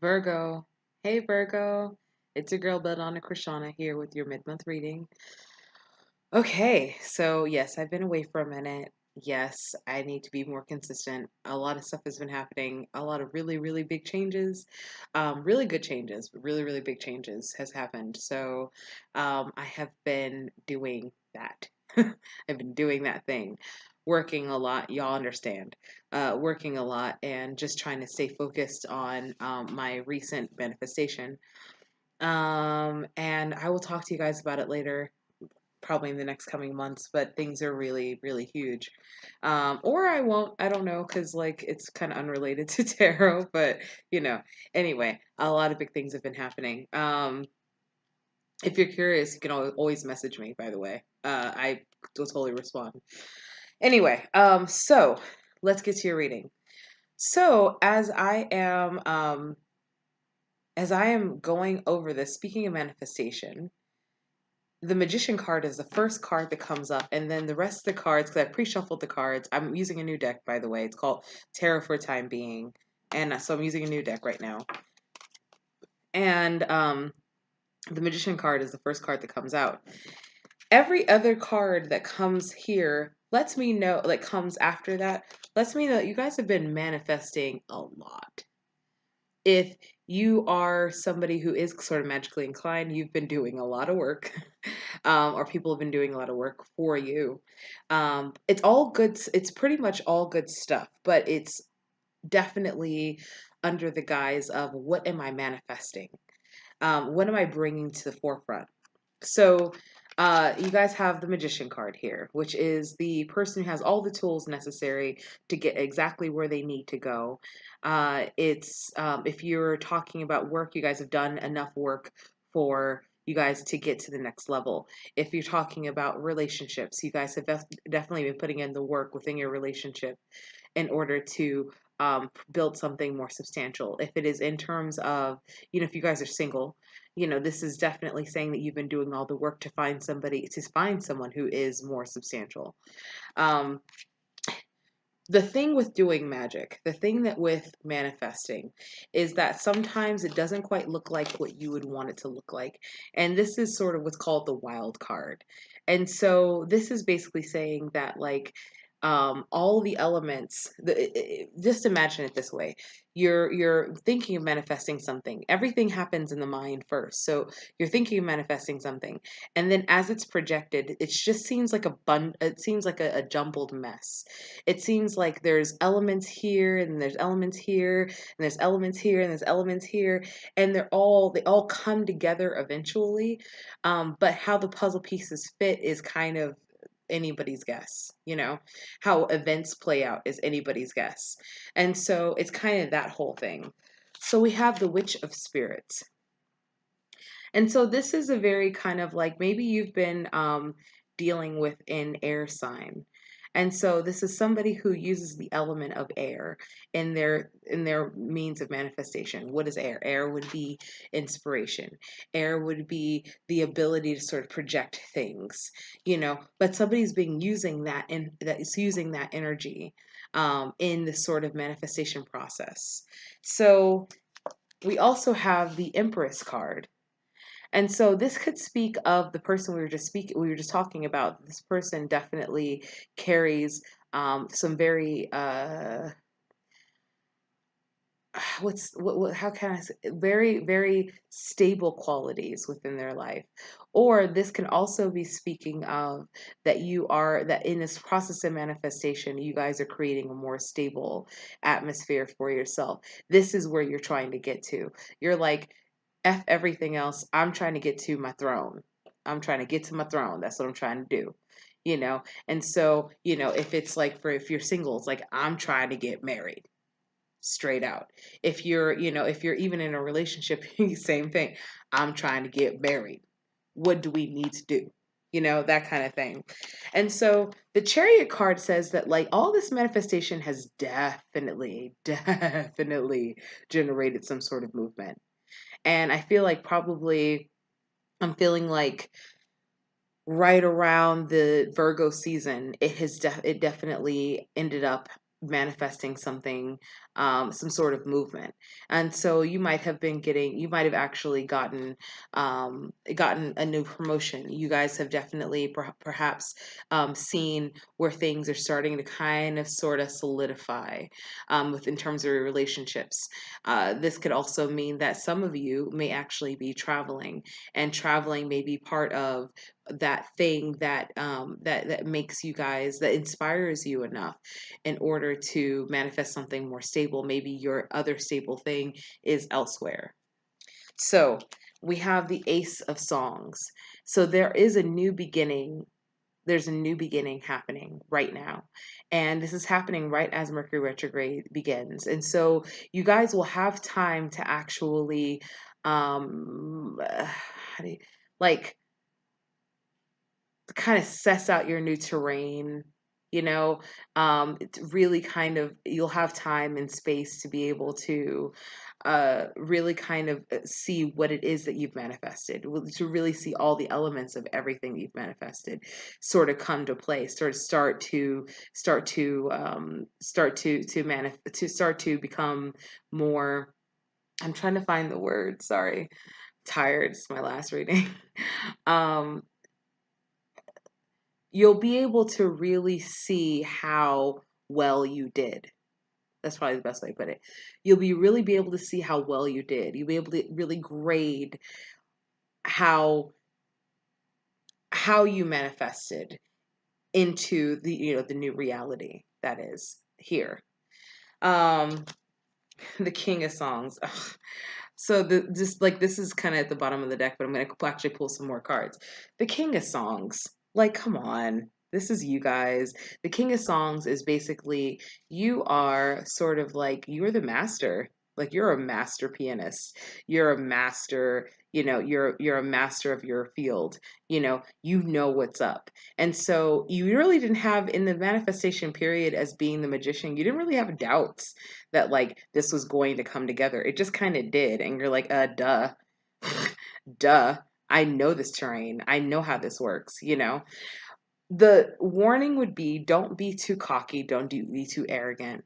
Virgo. Hey Virgo. It's your girl Belladonna Krishana here with your mid-month reading. Okay, so yes, I've been away for a minute. Yes, I need to be more consistent. A lot of stuff has been happening. A lot of really, really big changes. Really good changes, but really, really big changes has happened. So I have been doing that. I've been doing that thing. Working a lot, y'all understand. Working a lot and just trying to stay focused on my recent manifestation. And I will talk to you guys about it later, probably in the next coming months, but things are really, really huge. Or I won't, I don't know, because like it's kind of unrelated to tarot, but anyway, a lot of big things have been happening. If you're curious, you can always message me, by the way. I will totally respond. Anyway, so let's get to your reading. So as I am going over this, speaking of manifestation, the Magician card is the first card that comes up, and then the rest of the cards, because I pre-shuffled the cards. I'm using a new deck, by the way. It's called Tarot for Time Being, and so I'm using a new deck right now. And the Magician card is the first card that comes out. Every other card that comes here lets me know, like comes after that, lets me know that you guys have been manifesting a lot. If you are somebody who is sort of magically inclined, you've been doing a lot of work, or people have been doing a lot of work for you. It's all good. It's pretty much all good stuff, but it's definitely under the guise of what am I manifesting? What am I bringing to the forefront? So, you guys have the Magician card here, which is the person who has all the tools necessary to get exactly where they need to go. It's if you're talking about work, you guys have done enough work for you guys to get to the next level. If you're talking about relationships, you guys have definitely been putting in the work within your relationship in order to build something more substantial. If it is in terms of, if you guys are single, this is definitely saying that you've been doing all the work to find someone who is more substantial. Um, the thing with doing magic, the thing that with manifesting is that sometimes it doesn't quite look like what you would want it to look like. And this is sort of what's called the wild card. And so this is basically saying that like all the elements, just imagine it this way. You're thinking of manifesting something. Everything happens in the mind first. So you're thinking of manifesting something. And then as it's projected, it just seems like it seems like a jumbled mess. It seems like there's elements here and there's elements here and there's elements here and there's elements here, and they all come together eventually. But how the puzzle pieces fit is kind of anybody's guess. How events play out is anybody's guess. And so it's kind of that whole thing. So we have the Witch of Spirits. And so this is a very kind of like maybe you've been dealing with an air sign. And so this is somebody who uses the element of air in their means of manifestation. What is air? Air would be inspiration. Air would be the ability to sort of project things, but somebody's been using that and that is using that energy in this sort of manifestation process. So we also have the Empress card. And so this could speak of the person we were just talking about. This person definitely carries some very how can I say, very, very stable qualities within their life. Or this can also be speaking of that in this process of manifestation, you guys are creating a more stable atmosphere for yourself. This is where you're trying to get to. You're like, F everything else. I'm trying to get to my throne. I'm trying to get to my throne. That's what I'm trying to do. And so, if you're single, it's like, I'm trying to get married straight out. If you're even in a relationship, same thing. I'm trying to get married. What do we need to do? That kind of thing. And so the Chariot card says that like all this manifestation has definitely, definitely generated some sort of movement. And I feel like probably I'm feeling like right around the Virgo season, it definitely ended up manifesting something some sort of movement. And so you might have been getting, you might have actually gotten a new promotion. You guys have definitely perhaps seen where things are starting to kind of sort of solidify with in terms of your relationships. This could also mean that some of you may actually be traveling, and traveling may be part of that thing that that makes you guys, that inspires you enough in order to manifest something more stable. Maybe your other stable thing is elsewhere. So we have the Ace of Songs. So there is a new beginning. There's a new beginning happening right now. And this is happening right as Mercury retrograde begins. And so you guys will have time to actually, how do you, like, kind of suss out your new terrain. You know, it's really kind of, you'll have time and space to be able to really kind of see what it is that you've manifested, to really see all the elements of everything you've manifested sort of come to play, start to become more. I'm trying to find the word. Sorry, tired. It's my last reading. um, you'll be able to really see how well you did. That's probably the best way to put it. You'll really be able to see how well you did. You'll be able to really grade how you manifested into the, the new reality that is here. Um, the King of Songs. Ugh. So this is kind of at the bottom of the deck, but I'm going to actually pull some more cards. The King of Songs. Like, come on. This is you guys. The King of Songs is basically, you are sort of like, you're the master. Like, you're a master pianist. You're a master, you're a master of your field. You know what's up. And so you really didn't have, in the manifestation period as being the magician, you didn't really have doubts that like this was going to come together. It just kind of did. And you're like, duh. Duh. I know this terrain. I know how this works, The warning would be, don't be too cocky, be too arrogant.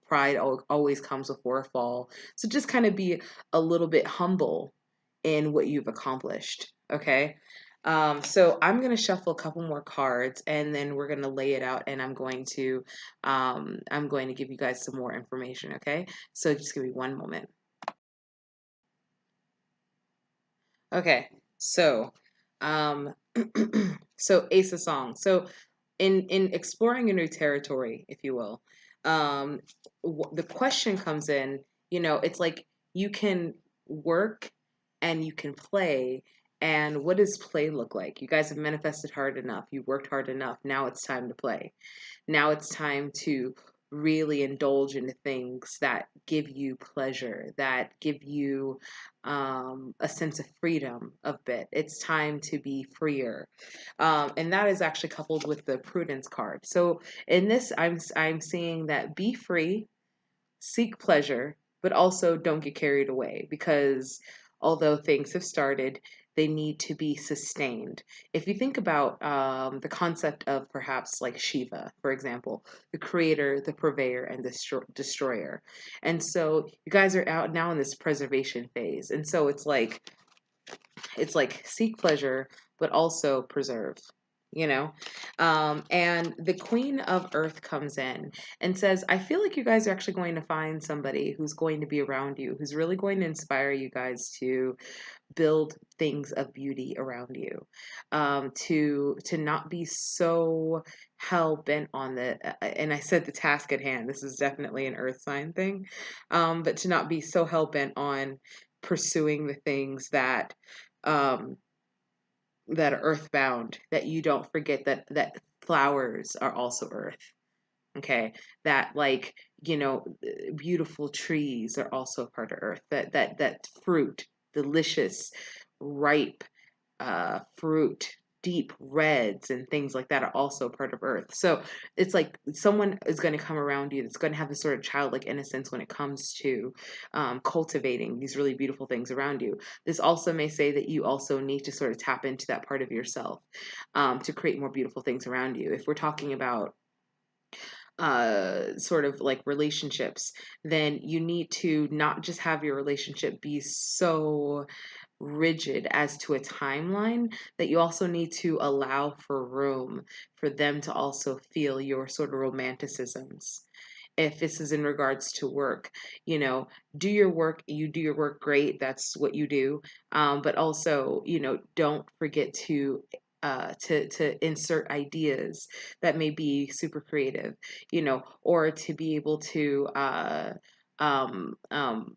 Pride always comes before a fall. So just kind of be a little bit humble in what you've accomplished. Okay. So I'm going to shuffle a couple more cards, and then we're going to lay it out, and I'm going to give you guys some more information. Okay. So just give me one moment. Okay. So, um, so Ace of Songs. So in exploring a new territory, if you will, um, the question comes in, it's like you can work and you can play. And what does play look like? You guys have manifested hard enough. You worked hard enough. Now it's time to play. Now it's time to really indulge into things that give you pleasure, that give you a sense of freedom a bit. It's time to be freer. And that is actually coupled with the prudence card. So in this, I'm seeing that be free, seek pleasure, but also don't get carried away, because although things have started, they need to be sustained. If you think about the concept of perhaps like Shiva, for example, the creator, the purveyor, and the destroyer. And so you guys are out now in this preservation phase. And so it's like seek pleasure, but also preserve, you know? And the Queen of Earth comes in and says, I feel like you guys are actually going to find somebody who's going to be around you, who's really going to inspire you guys to build things of beauty around you, to not be so hell bent on and I said the task at hand, this is definitely an earth sign thing, but to not be so hell bent on pursuing the things um, that are earthbound, that you don't forget that flowers are also earth. Okay, that like, beautiful trees are also a part of earth. That fruit, delicious, ripe fruit, deep reds and things like that are also part of earth. So it's like someone is going to come around you that's going to have this sort of childlike innocence when it comes to cultivating these really beautiful things around you. This also may say that you also need to sort of tap into that part of yourself to create more beautiful things around you. If we're talking about sort of like relationships, then you need to not just have your relationship be so rigid as to a timeline, that you also need to allow for room for them to also feel your sort of romanticisms. If this is in regards to work, you know, do your work, you do your work great, that's what you do. But also, you know, don't forget to insert ideas that may be super creative, you know, or to be able to um, um,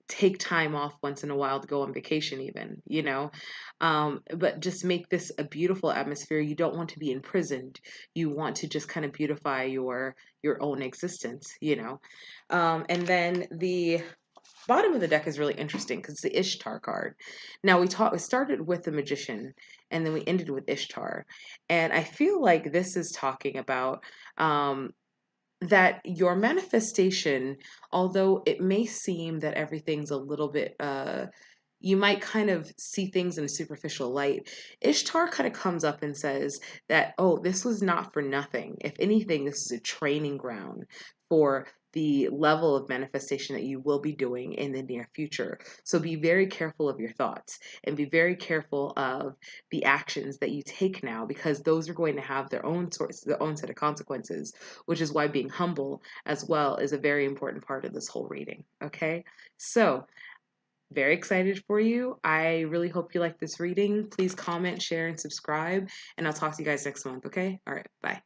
take time off once in a while to go on vacation, even, you know. But just make this a beautiful atmosphere. You don't want to be imprisoned. You want to just kind of beautify your own existence, you know. And then the bottom of the deck is really interesting because it's the Ishtar card. Now we started with the Magician, and then we ended with Ishtar, and I feel like this is talking about that your manifestation, although it may seem that everything's a little bit, you might kind of see things in a superficial light. Ishtar kind of comes up and says that, oh, this was not for nothing. If anything, this is a training ground for the level of manifestation that you will be doing in the near future. So be very careful of your thoughts and be very careful of the actions that you take now, because those are going to have their own set of consequences, which is why being humble as well is a very important part of this whole reading. Okay, so very excited for you. I really hope you like this reading. Please comment, share, and subscribe, and I'll talk to you guys next month. Okay, all right, bye.